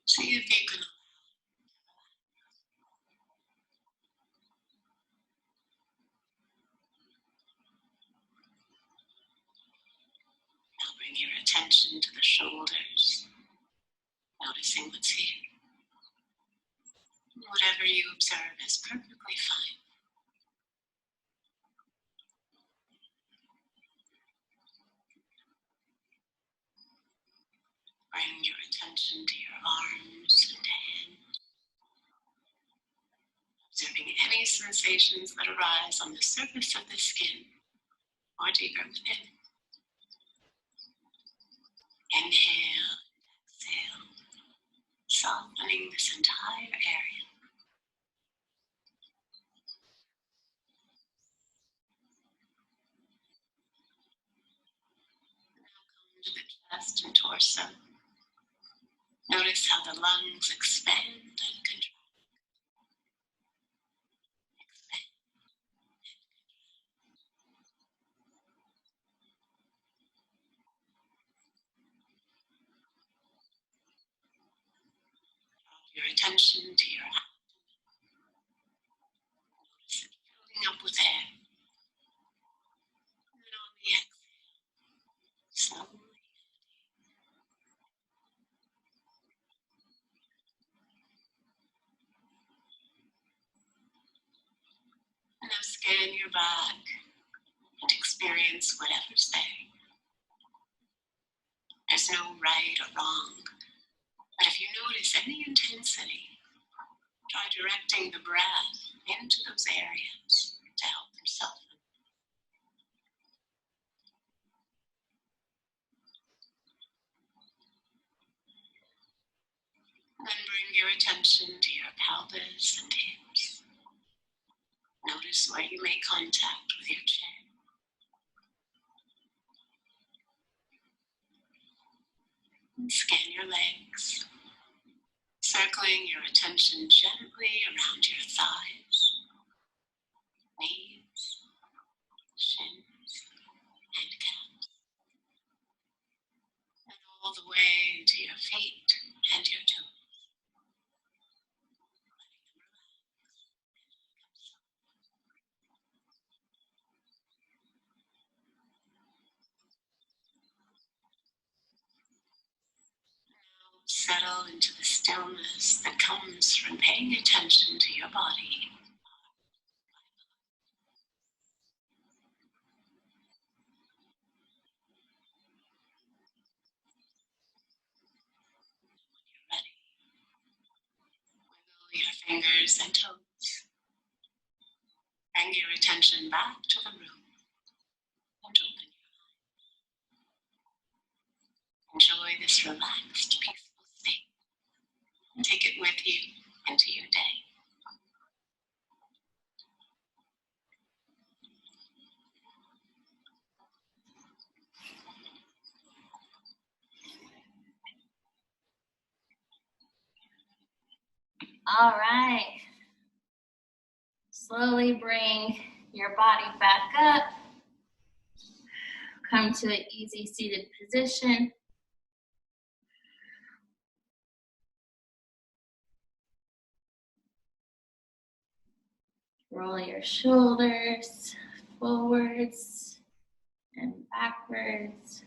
see if you can allow it to relax. Now bring your attention to the shoulders, noticing what's here. Whatever you observe is perfectly fine. Bring your attention to your arms and hands, observing any sensations that arise on the surface of the skin or deeper within. Inhale and exhale, softening this entire area. Now come to the chest and torso. Notice how the lungs expand and contract. Expand. Draw your attention to your abdomen. Notice it filling up with air. And then on the exhale, slowly. And now scan your back and experience whatever's there. There's no right or wrong, but if you notice any intensity, try directing the breath into those areas to help them soften. Then bring your attention to your pelvis and hips. Notice where you make contact with your chin. And scan your legs, circling your attention gently around your thighs, knees, shins, and calves, and all the way to your feet and your toes. Settle into the stillness that comes from paying attention to your body. When you're ready, wiggle your fingers and toes. Bring your attention back to the room and open your eyes. Enjoy this relaxed, peaceful state and take it with you into your day. All right. Slowly bring your body back up. Come to an easy seated position. Roll your shoulders forwards and backwards.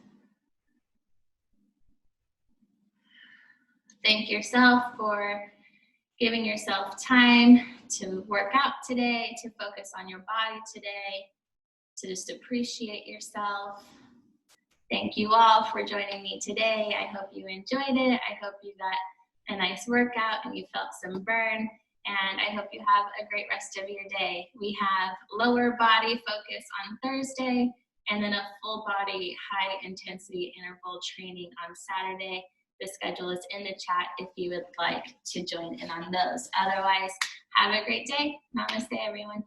Thank yourself for giving yourself time to work out today, to focus on your body today, to just appreciate yourself. Thank you all for joining me today. I hope you enjoyed it. I hope you got a nice workout and you felt some burn. And I hope you have a great rest of your day. We have lower body focus on Thursday and then a full body high intensity interval training on Saturday. The schedule is in the chat if you would like to join in on those. Otherwise, have a great day. Namaste, everyone.